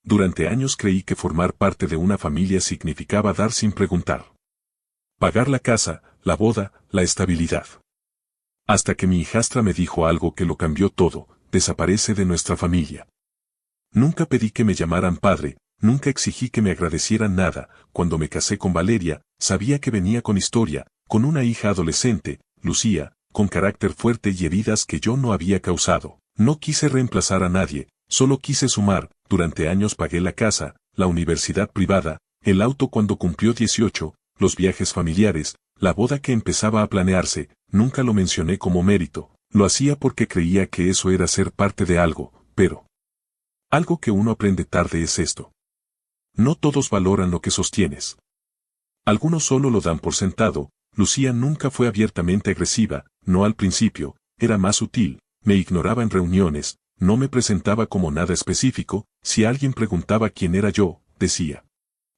Durante años creí que formar parte de una familia significaba dar sin preguntar. Pagar la casa, la boda, la estabilidad. Hasta que mi hijastra me dijo algo que lo cambió todo: desaparece de nuestra familia. Nunca pedí que me llamaran padre, nunca exigí que me agradecieran nada. Cuando me casé con Valeria, sabía que venía con historia, con una hija adolescente, Lucía, con carácter fuerte y heridas que yo no había causado. No quise reemplazar a nadie, solo quise sumar. Durante años pagué la casa, la universidad privada, el auto cuando cumplió 18, los viajes familiares, la boda que empezaba a planearse. Nunca lo mencioné como mérito, lo hacía porque creía que eso era ser parte de algo, pero algo que uno aprende tarde es esto. No todos valoran lo que sostienes. Algunos solo lo dan por sentado. Lucía nunca fue abiertamente agresiva, no al principio, era más sutil, me ignoraba en reuniones, no me presentaba como nada específico. Si alguien preguntaba quién era yo, decía: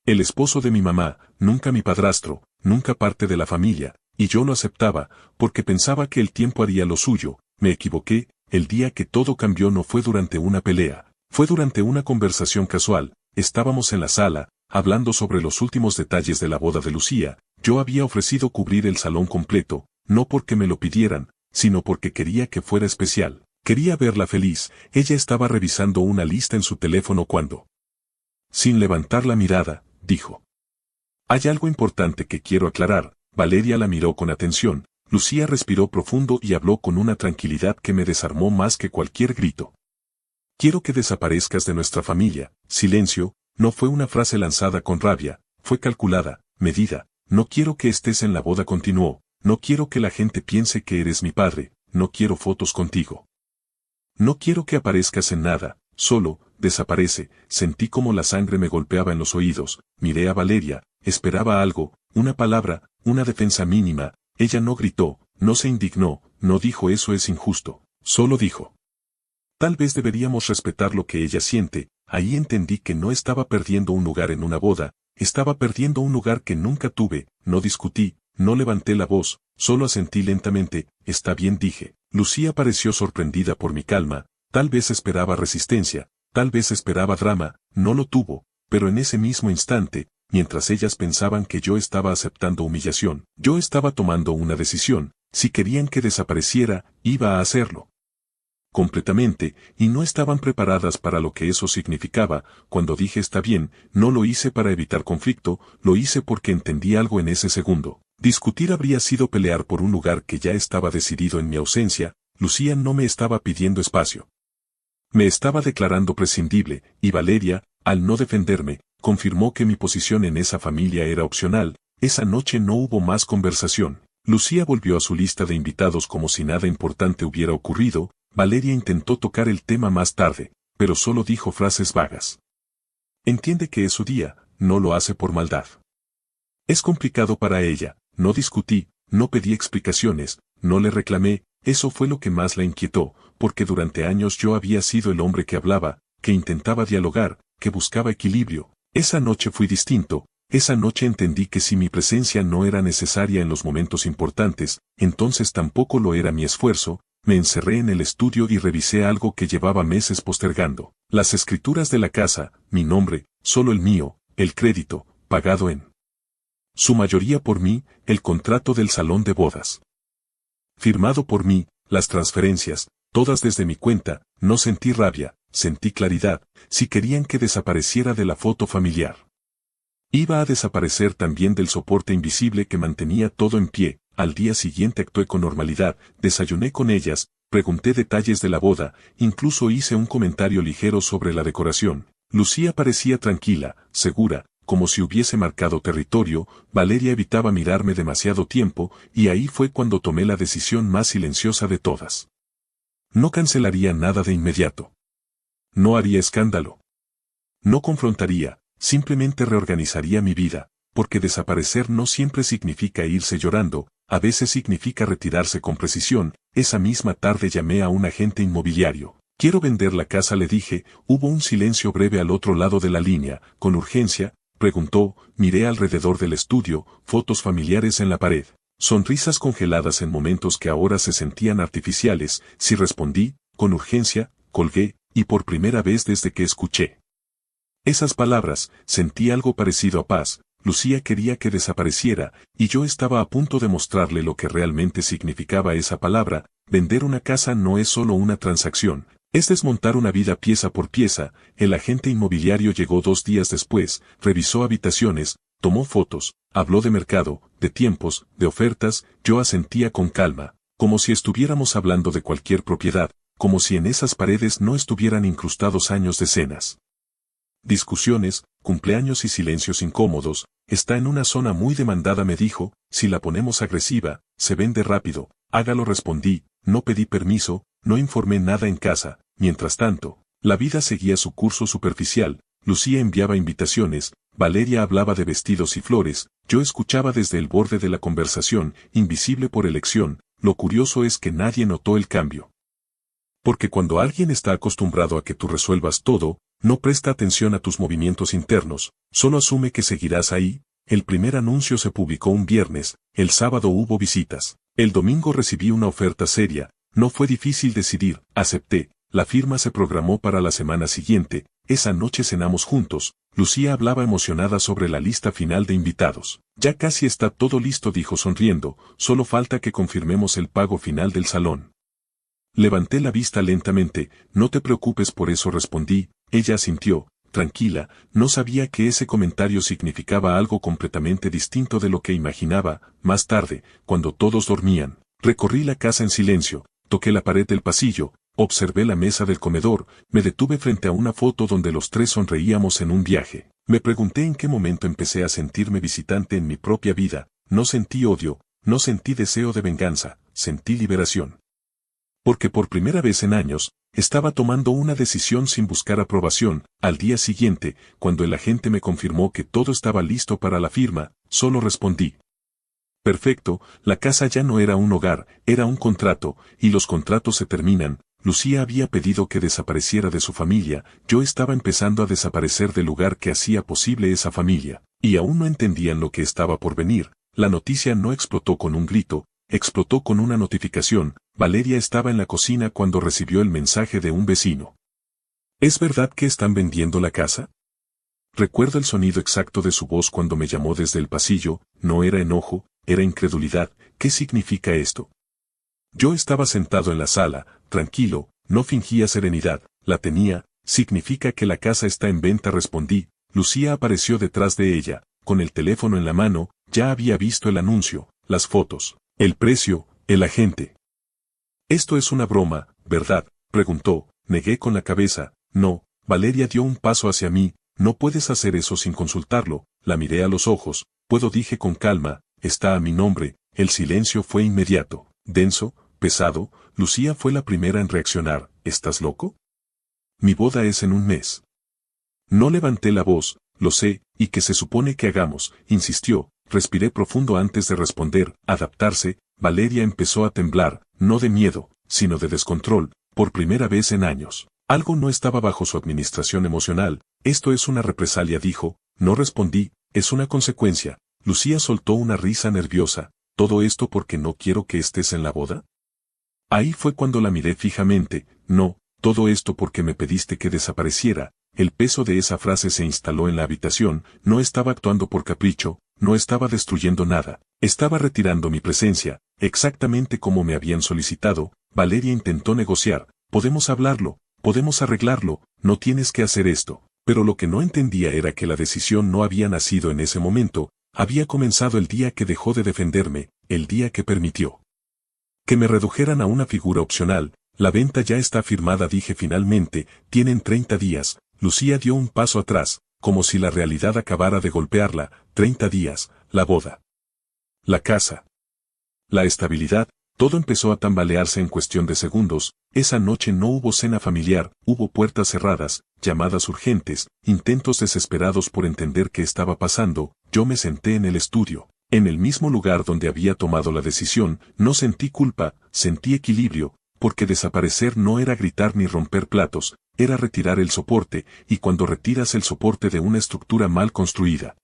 el esposo de mi mamá, nunca mi padrastro, nunca parte de la familia, y yo lo aceptaba, porque pensaba que el tiempo haría lo suyo. Me equivoqué. El día que todo cambió no fue durante una pelea, fue durante una conversación casual. Estábamos en la sala, hablando sobre los últimos detalles de la boda de Lucía. Yo había ofrecido cubrir el salón completo, no porque me lo pidieran, sino porque quería que fuera especial. Quería verla feliz. Ella estaba revisando una lista en su teléfono cuando, sin levantar la mirada, dijo: hay algo importante que quiero aclarar. Valeria la miró con atención. Lucía respiró profundo y habló con una tranquilidad que me desarmó más que cualquier grito. Quiero que desaparezcas de nuestra familia. Silencio. No fue una frase lanzada con rabia, fue calculada, medida. No quiero que estés en la boda, continuó. No quiero que la gente piense que eres mi padre. No quiero fotos contigo. No quiero que aparezcas en nada. Solo, desaparece. Sentí como la sangre me golpeaba en los oídos. Miré a Valeria, esperaba algo, una palabra, una defensa mínima. Ella no gritó, no se indignó, no dijo eso es injusto. Solo dijo: tal vez deberíamos respetar lo que ella siente. Ahí entendí que no estaba perdiendo un lugar en una boda, estaba perdiendo un lugar que nunca tuve. No discutí, no levanté la voz, solo asentí lentamente. Está bien, dije. Lucía pareció sorprendida por mi calma. Tal vez esperaba resistencia, tal vez esperaba drama. No lo tuvo, pero en ese mismo instante, mientras ellas pensaban que yo estaba aceptando humillación, yo estaba tomando una decisión. Si querían que desapareciera, iba a hacerlo completamente, y no estaban preparadas para lo que eso significaba. Cuando dije está bien, no lo hice para evitar conflicto, lo hice porque entendí algo en ese segundo. Discutir habría sido pelear por un lugar que ya estaba decidido en mi ausencia. Lucía no me estaba pidiendo espacio. Me estaba declarando prescindible, y Valeria, al no defenderme, confirmó que mi posición en esa familia era opcional. Esa noche no hubo más conversación. Lucía volvió a su lista de invitados como si nada importante hubiera ocurrido. Valeria intentó tocar el tema más tarde, pero solo dijo frases vagas. Entiende que es su día, no lo hace por maldad. Es complicado para ella. No discutí, no pedí explicaciones, no le reclamé. Eso fue lo que más la inquietó, porque durante años yo había sido el hombre que hablaba, que intentaba dialogar, que buscaba equilibrio. Esa noche fui distinto. Esa noche entendí que si mi presencia no era necesaria en los momentos importantes, entonces tampoco lo era mi esfuerzo. Me encerré en el estudio y revisé algo que llevaba meses postergando. Las escrituras de la casa, mi nombre, solo el mío, el crédito, pagado en su mayoría por mí, el contrato del salón de bodas, firmado por mí, las transferencias, todas desde mi cuenta. No sentí rabia, sentí claridad. Si querían que desapareciera de la foto familiar, iba a desaparecer también del soporte invisible que mantenía todo en pie. Al día siguiente actué con normalidad, desayuné con ellas, pregunté detalles de la boda, incluso hice un comentario ligero sobre la decoración. Lucía parecía tranquila, segura, como si hubiese marcado territorio. Valeria evitaba mirarme demasiado tiempo, y ahí fue cuando tomé la decisión más silenciosa de todas. No cancelaría nada de inmediato. No haría escándalo. No confrontaría, simplemente reorganizaría mi vida, porque desaparecer no siempre significa irse llorando. A veces significa retirarse con precisión. Esa misma tarde llamé a un agente inmobiliario. Quiero vender la casa, le dije. Hubo un silencio breve al otro lado de la línea. ¿Con urgencia?, preguntó. Miré alrededor del estudio, fotos familiares en la pared, sonrisas congeladas en momentos que ahora se sentían artificiales. Si respondí, con urgencia, colgué, y por primera vez desde que escuché Esas palabras, sentí algo parecido a paz. Lucía quería que desapareciera, y yo estaba a punto de mostrarle lo que realmente significaba esa palabra. Vender una casa no es solo una transacción, es desmontar una vida pieza por pieza. El agente inmobiliario llegó 2 días después, revisó habitaciones, tomó fotos, habló de mercado, de tiempos, de ofertas. Yo asentía con calma, como si estuviéramos hablando de cualquier propiedad, como si en esas paredes no estuvieran incrustados años de cenas, discusiones, cumpleaños y silencios incómodos. Está en una zona muy demandada, me dijo. Si la ponemos agresiva, se vende rápido. Hágalo, respondí. No pedí permiso, no informé nada en casa. Mientras tanto, la vida seguía su curso superficial. Lucía enviaba invitaciones, Valeria hablaba de vestidos y flores. Yo escuchaba desde el borde de la conversación, invisible por elección. Lo curioso es que nadie notó el cambio. Porque cuando alguien está acostumbrado a que tú resuelvas todo, no presta atención a tus movimientos internos, solo asume que seguirás ahí. El primer anuncio se publicó un viernes, el sábado hubo visitas, el domingo recibí una oferta seria. No fue difícil decidir, acepté. La firma se programó para la semana siguiente. Esa noche cenamos juntos. Lucía hablaba emocionada sobre la lista final de invitados. Ya casi está todo listo, dijo sonriendo, solo falta que confirmemos el pago final del salón. Levanté la vista lentamente. No te preocupes por eso, respondí. Ella asintió, tranquila. No sabía que ese comentario significaba algo completamente distinto de lo que imaginaba. Más tarde, cuando todos dormían, recorrí la casa en silencio, toqué la pared del pasillo, observé la mesa del comedor, me detuve frente a una foto donde los tres sonreíamos en un viaje. Me pregunté en qué momento empecé a sentirme visitante en mi propia vida. No sentí odio, no sentí deseo de venganza, sentí liberación. Porque por primera vez en años, estaba tomando una decisión sin buscar aprobación. Al día siguiente, cuando el agente me confirmó que todo estaba listo para la firma, solo respondí: perfecto. La casa ya no era un hogar, era un contrato, y los contratos se terminan. Lucía había pedido que desapareciera de su familia, yo estaba empezando a desaparecer del lugar que hacía posible esa familia, y aún no entendían lo que estaba por venir. La noticia no explotó con un grito, explotó con una notificación. Valeria estaba en la cocina cuando recibió el mensaje de un vecino. ¿Es verdad que están vendiendo la casa? Recuerdo el sonido exacto de su voz cuando me llamó desde el pasillo. No era enojo, era incredulidad. ¿Qué significa esto? Yo estaba sentado en la sala, tranquilo, no fingía serenidad, la tenía. Significa que la casa está en venta, respondí. Lucía apareció detrás de ella, con el teléfono en la mano. Ya había visto el anuncio, las fotos, el precio, el agente. Esto es una broma, ¿verdad?, preguntó. Negué con la cabeza. No. Valeria dio un paso hacia mí. No puedes hacer eso sin consultarlo. La miré a los ojos. Puedo, dije con calma. Está a mi nombre. El silencio fue inmediato, denso, pesado. Lucía fue la primera en reaccionar. ¿Estás loco? Mi boda es en un mes. No levanté la voz. Lo sé, ¿y qué se supone que hagamos?, insistió. Respiré profundo antes de responder. Adaptarse. Valeria empezó a temblar, no de miedo, sino de descontrol. Por primera vez en años, algo no estaba bajo su administración emocional. Esto es una represalia, dijo. No respondí. Es una consecuencia. Lucía soltó una risa nerviosa. ¿Todo esto porque no quiero que estés en la boda? Ahí fue cuando la miré fijamente. No, todo esto porque me pediste que desapareciera. El peso de esa frase se instaló en la habitación. No estaba actuando por capricho, no estaba destruyendo nada. Estaba retirando mi presencia, exactamente como me habían solicitado. Valeria intentó negociar. Podemos hablarlo, podemos arreglarlo, no tienes que hacer esto. Pero lo que no entendía era que la decisión no había nacido en ese momento, había comenzado el día que dejó de defenderme, el día que permitió que me redujeran a una figura opcional. La venta ya está firmada, dije finalmente. Tienen 30 días. Lucía dio un paso atrás, como si la realidad acabara de golpearla. 30 días, la boda, la casa, la estabilidad. Todo empezó a tambalearse en cuestión de segundos. Esa noche no hubo cena familiar, hubo puertas cerradas, llamadas urgentes, intentos desesperados por entender qué estaba pasando. Yo me senté en el estudio, en el mismo lugar donde había tomado la decisión. No sentí culpa, sentí equilibrio, porque desaparecer no era gritar ni romper platos, era retirar el soporte, y cuando retiras el soporte de una estructura mal construida,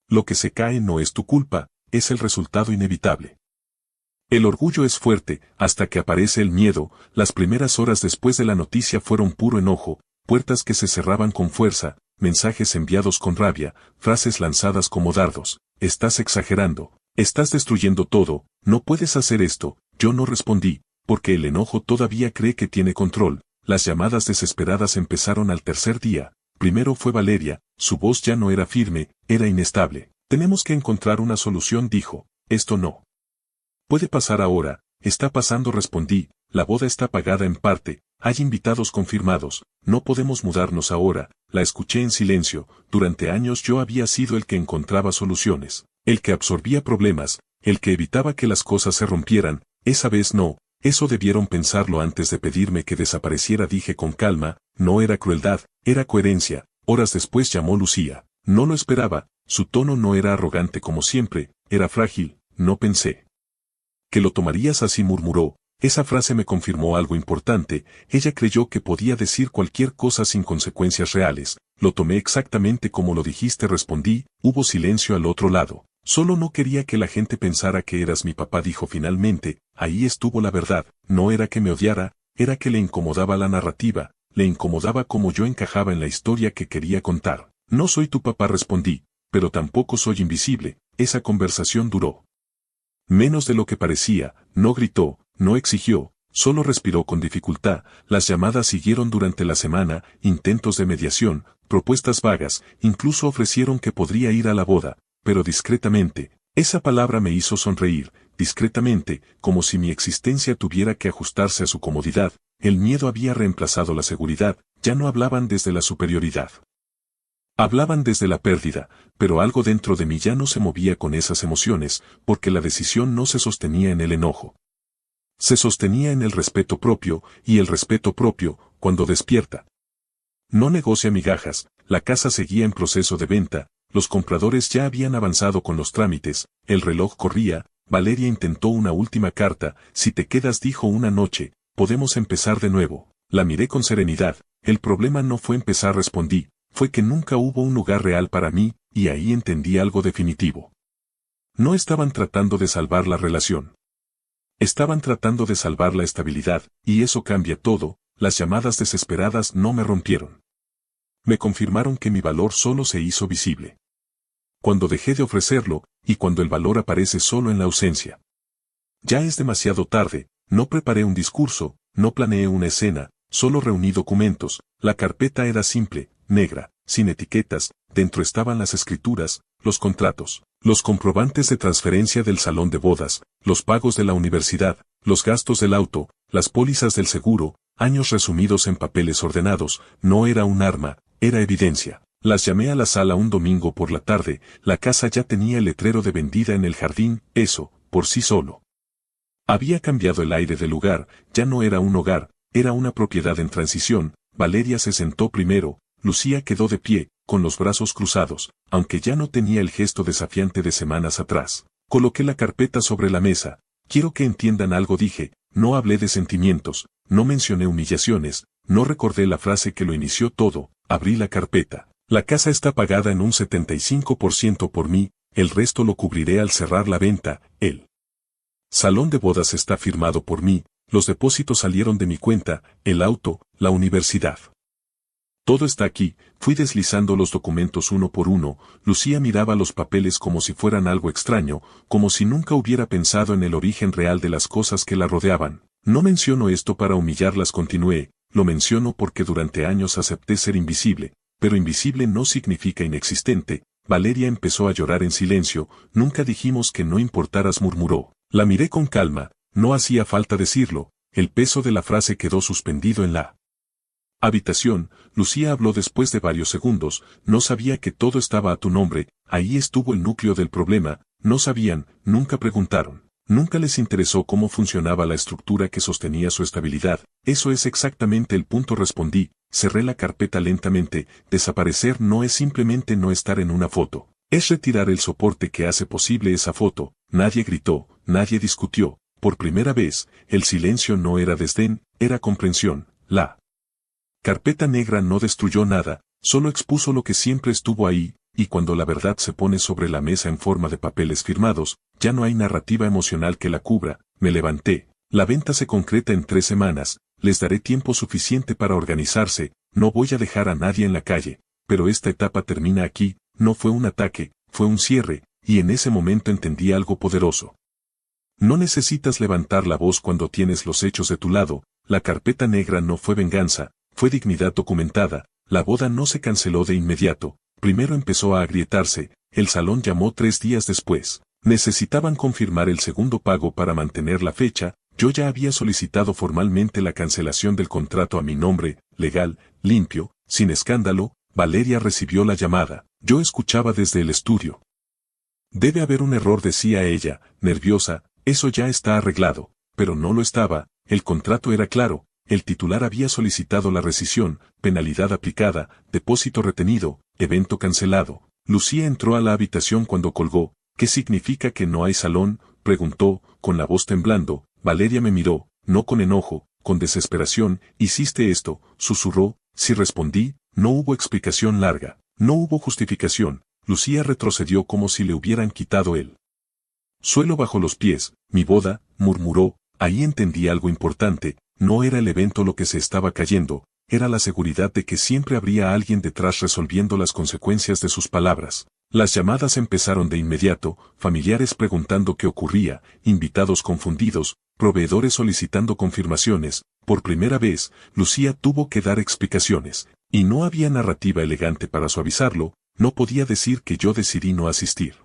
lo que se cae no es tu culpa, es el resultado inevitable. El orgullo es fuerte, hasta que aparece el miedo. Las primeras horas después de la noticia fueron puro enojo. puertas que se cerraban con fuerza, mensajes enviados con rabia, frases lanzadas como dardos. Estás exagerando, estás destruyendo todo, no puedes hacer esto. Yo no respondí, porque el enojo todavía cree que tiene control. Las llamadas desesperadas empezaron al tercer día. Primero fue Valeria, su voz ya no era firme, era inestable. Tenemos que encontrar una solución, dijo. Esto no puede pasar ahora. Está pasando, respondí. La boda está pagada en parte, hay invitados confirmados, no podemos mudarnos ahora. La escuché en silencio. Durante años yo había sido el que encontraba soluciones, el que absorbía problemas, el que evitaba que las cosas se rompieran. Esa vez no. Eso debieron pensarlo antes de pedirme que desapareciera, dije con calma. No era crueldad, era coherencia. Horas después llamó Lucía. No lo esperaba, su tono no era arrogante como siempre, era frágil. No pensé que lo tomarías así, murmuró. Esa frase me confirmó algo importante. Ella creyó que podía decir cualquier cosa sin consecuencias reales. Lo tomé exactamente como lo dijiste, respondí. Hubo silencio al otro lado. Solo no quería que la gente pensara que eras mi papá, dijo finalmente. Ahí estuvo la verdad. No era que me odiara, era que le incomodaba la narrativa, le incomodaba cómo yo encajaba en la historia que quería contar. No soy tu papá, respondí, pero tampoco soy invisible. Esa conversación duró menos de lo que parecía. No gritó, no exigió, solo respiró con dificultad. Las llamadas siguieron durante la semana, intentos de mediación, propuestas vagas, incluso ofrecieron que podría ir a la boda, pero discretamente. Esa palabra me hizo sonreír, discretamente, como si mi existencia tuviera que ajustarse a su comodidad. El miedo había reemplazado la seguridad, ya no hablaban desde la superioridad. Hablaban desde la pérdida, pero algo dentro de mí ya no se movía con esas emociones, porque la decisión no se sostenía en el enojo. Se sostenía en el respeto propio, y el respeto propio, cuando despierta, no negocia migajas. La casa seguía en proceso de venta, los compradores ya habían avanzado con los trámites, el reloj corría. Valeria intentó una última carta. Si te quedas, dijo una noche, podemos empezar de nuevo. La miré con serenidad. El problema no fue empezar, respondí, fue que nunca hubo un lugar real para mí, y ahí entendí algo definitivo. No estaban tratando de salvar la relación. Estaban tratando de salvar la estabilidad, y eso cambia todo. Las llamadas desesperadas no me rompieron. Me confirmaron que mi valor solo se hizo visible cuando dejé de ofrecerlo, y cuando el valor aparece solo en la ausencia. Ya es demasiado tarde. No preparé un discurso, no planeé una escena, solo reuní documentos. La carpeta era simple, negra, sin etiquetas. Dentro estaban las escrituras, los contratos, los comprobantes de transferencia del salón de bodas, los pagos de la universidad, los gastos del auto, las pólizas del seguro, años resumidos en papeles ordenados. No era un arma, era evidencia. Las llamé a la sala un domingo por la tarde. La casa ya tenía el letrero de vendida en el jardín. Eso, por sí solo, había cambiado el aire del lugar. Ya no era un hogar, era una propiedad en transición. Valeria se sentó primero. Lucía quedó de pie, con los brazos cruzados, aunque ya no tenía el gesto desafiante de semanas atrás. Coloqué la carpeta sobre la mesa. Quiero que entiendan algo, dije. No hablé de sentimientos, no mencioné humillaciones, no recordé la frase que lo inició todo. Abrí la carpeta. La casa está pagada en un 75% por mí, el resto lo cubriré al cerrar la venta. El salón de bodas está firmado por mí, los depósitos salieron de mi cuenta, el auto, la universidad. Todo está aquí. Fui deslizando los documentos uno por uno. Lucía miraba los papeles como si fueran algo extraño, como si nunca hubiera pensado en el origen real de las cosas que la rodeaban. No menciono esto para humillarlas, continué, lo menciono porque durante años acepté ser invisible. Pero invisible no significa inexistente. Valeria empezó a llorar en silencio. Nunca dijimos que no importaras, murmuró. La miré con calma, no hacía falta decirlo. El peso de la frase quedó suspendido en la habitación. Lucía habló después de varios segundos. No sabía que todo estaba a tu nombre. Ahí estuvo el núcleo del problema. No sabían, nunca preguntaron. Nunca les interesó cómo funcionaba la estructura que sostenía su estabilidad. Eso es exactamente el punto, respondí. Cerré la carpeta lentamente. Desaparecer no es simplemente no estar en una foto. Es retirar el soporte que hace posible esa foto. Nadie gritó, nadie discutió. Por primera vez, el silencio no era desdén, era comprensión. La carpeta negra no destruyó nada, solo expuso lo que siempre estuvo ahí. Y cuando la verdad se pone sobre la mesa en forma de papeles firmados, ya no hay narrativa emocional que la cubra. Me levanté. La venta se concreta en 3 semanas, les daré tiempo suficiente para organizarse. no voy a dejar a nadie en la calle, pero esta etapa termina aquí, no fue un ataque, fue un cierre, y en ese momento entendí algo poderoso. No necesitas levantar la voz cuando tienes los hechos de tu lado, la carpeta negra no fue venganza, fue dignidad documentada, la boda no se canceló de inmediato, primero empezó a agrietarse, el salón llamó 3 días después. Necesitaban confirmar el segundo pago para mantener la fecha, yo ya había solicitado formalmente la cancelación del contrato a mi nombre, legal, limpio, sin escándalo. Valeria recibió la llamada, yo escuchaba desde el estudio. Debe haber un error, decía ella, nerviosa, eso ya está arreglado, pero no lo estaba, el contrato era claro, el titular había solicitado la rescisión, penalidad aplicada, depósito retenido, evento cancelado. Lucía entró a la habitación cuando colgó. ¿Qué significa que no hay salón?, preguntó, con la voz temblando. Valeria me miró, no con enojo, con desesperación. ¿Hiciste esto?, susurró. Sí, respondí. No hubo explicación larga, no hubo justificación. Lucía retrocedió como si le hubieran quitado el suelo bajo los pies. Mi boda, murmuró. Ahí entendí algo importante, no era el evento lo que se estaba cayendo, era la seguridad de que siempre habría alguien detrás resolviendo las consecuencias de sus palabras. Las llamadas empezaron de inmediato, familiares preguntando qué ocurría, invitados confundidos, proveedores solicitando confirmaciones. Por primera vez, Lucía tuvo que dar explicaciones, y no había narrativa elegante para suavizarlo. No podía decir que yo decidí no asistir.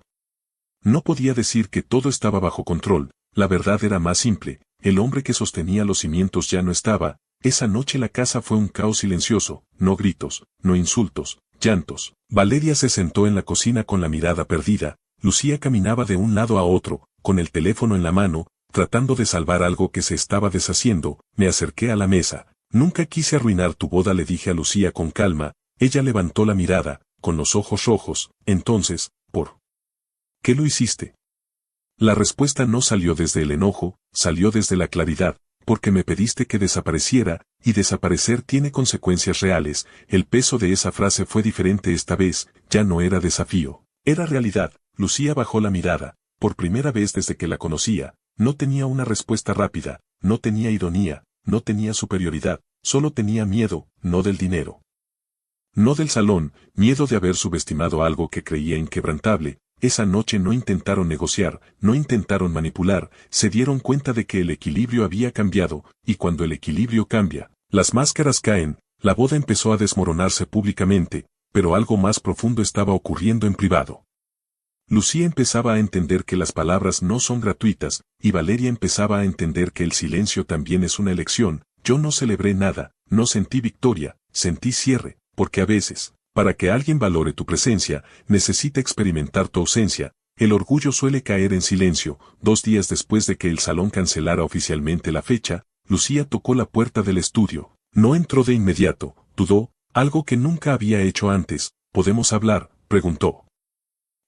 No podía decir que todo estaba bajo control, la verdad era más simple, el hombre que sostenía los cimientos ya no estaba. Esa noche la casa fue un caos silencioso, no gritos, no insultos, llantos. Valeria se sentó en la cocina con la mirada perdida, Lucía caminaba de un lado a otro, con el teléfono en la mano, tratando de salvar algo que se estaba deshaciendo. Me acerqué a la mesa. Nunca quise arruinar tu boda, le dije a Lucía con calma. Ella levantó la mirada, con los ojos rojos. Entonces, ¿por qué lo hiciste? La respuesta no salió desde el enojo, salió desde la claridad. Porque me pediste que desapareciera, y desaparecer tiene consecuencias reales. El peso de esa frase fue diferente esta vez, ya no era desafío, era realidad. Lucía bajó la mirada, por primera vez desde que la conocía, no tenía una respuesta rápida, no tenía ironía, no tenía superioridad, solo tenía miedo, no del dinero. No del salón, miedo de haber subestimado algo que creía inquebrantable. Esa noche no intentaron negociar, no intentaron manipular, se dieron cuenta de que el equilibrio había cambiado, y cuando el equilibrio cambia, las máscaras caen. La boda empezó a desmoronarse públicamente, pero algo más profundo estaba ocurriendo en privado. Lucía empezaba a entender que las palabras no son gratuitas, y Valeria empezaba a entender que el silencio también es una elección. Yo no celebré nada, no sentí victoria, sentí cierre, porque a veces, para que alguien valore tu presencia, necesita experimentar tu ausencia. El orgullo suele caer en silencio. 2 días después de que el salón cancelara oficialmente la fecha, Lucía tocó la puerta del estudio. No entró de inmediato, dudó, algo que nunca había hecho antes. ¿Podemos hablar?, preguntó.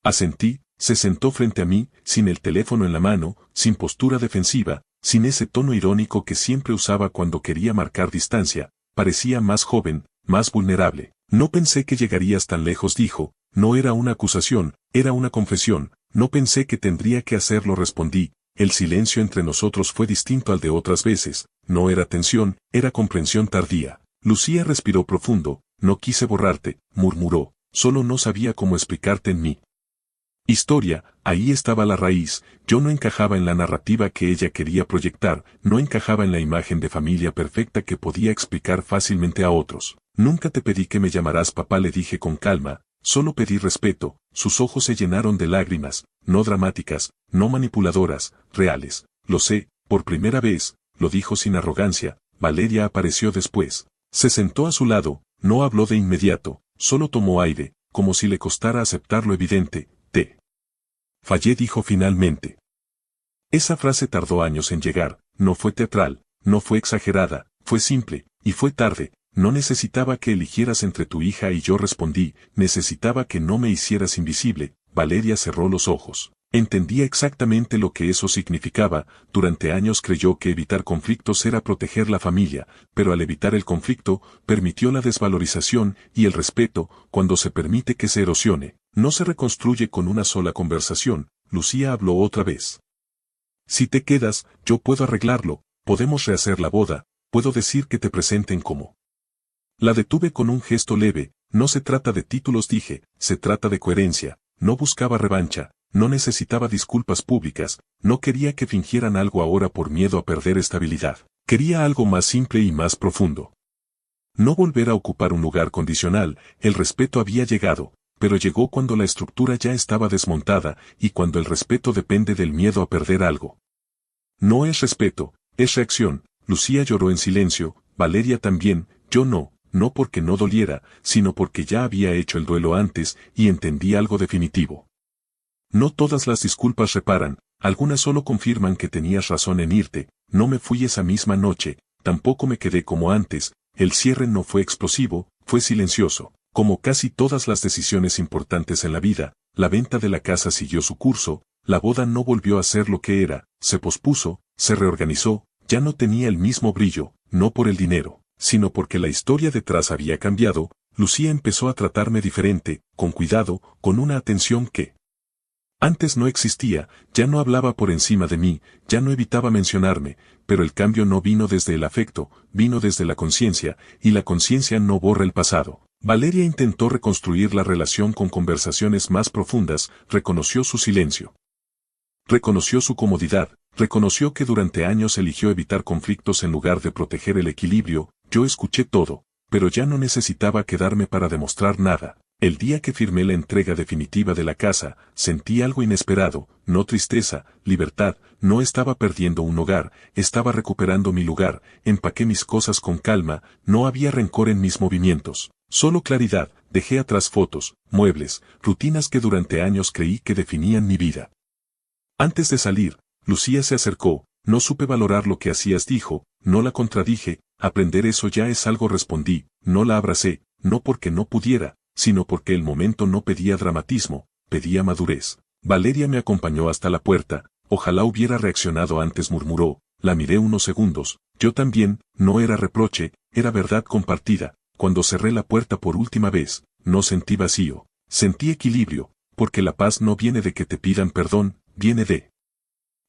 Asentí, se sentó frente a mí, sin el teléfono en la mano, sin postura defensiva, sin ese tono irónico que siempre usaba cuando quería marcar distancia. Parecía más joven, más vulnerable. No pensé que llegarías tan lejos, dijo. No era una acusación, era una confesión. No pensé que tendría que hacerlo, respondí. El silencio entre nosotros fue distinto al de otras veces. No era tensión, era comprensión tardía. Lucía respiró profundo. No quise borrarte, murmuró. Solo no sabía cómo explicarte en mí. Historia, ahí estaba la raíz. Yo no encajaba en la narrativa que ella quería proyectar, no encajaba en la imagen de familia perfecta que podía explicar fácilmente a otros. Nunca te pedí que me llamaras papá, le dije con calma, solo pedí respeto. Sus ojos se llenaron de lágrimas, no dramáticas, no manipuladoras, reales. Lo sé, por primera vez, lo dijo sin arrogancia. Valeria apareció después. Se sentó a su lado, no habló de inmediato, solo tomó aire, como si le costara aceptar lo evidente. Te fallé, dijo finalmente. Esa frase tardó años en llegar, no fue teatral, no fue exagerada, fue simple, y fue tarde. No necesitaba que eligieras entre tu hija y yo, respondí, necesitaba que no me hicieras invisible. Valeria cerró los ojos. Entendía exactamente lo que eso significaba. Durante años creyó que evitar conflictos era proteger la familia, pero al evitar el conflicto, permitió la desvalorización y el respeto. Cuando se permite que se erosione, no se reconstruye con una sola conversación. Lucía habló otra vez. Si te quedas, yo puedo arreglarlo, podemos rehacer la boda, puedo decir que te presenten como La detuve con un gesto leve. No se trata de títulos, dije, se trata de coherencia. No buscaba revancha, no necesitaba disculpas públicas, no quería que fingieran algo ahora por miedo a perder estabilidad. Quería algo más simple y más profundo. No volver a ocupar un lugar condicional. El respeto había llegado, pero llegó cuando la estructura ya estaba desmontada y cuando el respeto depende del miedo a perder algo. No es respeto, es reacción. Lucía lloró en silencio, Valeria también, yo no porque no doliera, sino porque ya había hecho el duelo antes y entendí algo definitivo. No todas las disculpas reparan, algunas solo confirman que tenías razón en irte. No me fui esa misma noche, tampoco me quedé como antes. El cierre no fue explosivo, fue silencioso. Como casi todas las decisiones importantes en la vida, la venta de la casa siguió su curso, la boda no volvió a ser lo que era, se pospuso, se reorganizó, ya no tenía el mismo brillo, no por el dinero, sino porque la historia detrás había cambiado. Lucía empezó a tratarme diferente, con cuidado, con una atención que antes no existía. Ya no hablaba por encima de mí, ya no evitaba mencionarme, pero el cambio no vino desde el afecto, vino desde la conciencia, y la conciencia no borra el pasado. Valeria intentó reconstruir la relación con conversaciones más profundas, reconoció su silencio. Reconoció su comodidad, reconoció que durante años eligió evitar conflictos en lugar de proteger el equilibrio. Yo escuché todo, pero ya no necesitaba quedarme para demostrar nada. El día que firmé la entrega definitiva de la casa, sentí algo inesperado, no tristeza, libertad. No estaba perdiendo un hogar, estaba recuperando mi lugar. Empaqué mis cosas con calma, no había rencor en mis movimientos, solo claridad. Dejé atrás fotos, muebles, rutinas que durante años creí que definían mi vida. Antes de salir, Lucía se acercó. No supe valorar lo que hacías, dijo. No la contradije. Aprender eso ya es algo, respondí. No la abracé, no porque no pudiera, sino porque el momento no pedía dramatismo, pedía madurez. Valeria me acompañó hasta la puerta. Ojalá hubiera reaccionado antes, murmuró. La miré unos segundos. Yo también. No era reproche, era verdad compartida. Cuando cerré la puerta por última vez, no sentí vacío, sentí equilibrio, porque la paz no viene de que te pidan perdón, viene de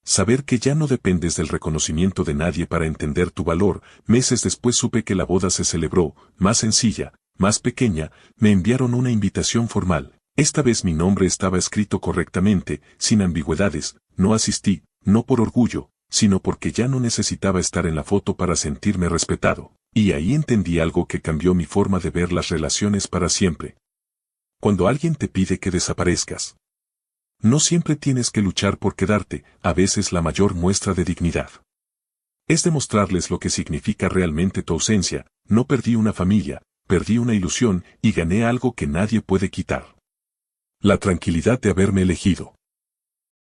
saber que ya no dependes del reconocimiento de nadie para entender tu valor. Meses después supe que la boda se celebró, más sencilla, más pequeña. Me enviaron una invitación formal. Esta vez mi nombre estaba escrito correctamente, sin ambigüedades. No asistí, no por orgullo, sino porque ya no necesitaba estar en la foto para sentirme respetado. Y ahí entendí algo que cambió mi forma de ver las relaciones para siempre. Cuando alguien te pide que desaparezcas, no siempre tienes que luchar por quedarte. A veces la mayor muestra de dignidad es demostrarles lo que significa realmente tu ausencia. No perdí una familia, perdí una ilusión y gané algo que nadie puede quitar: la tranquilidad de haberme elegido.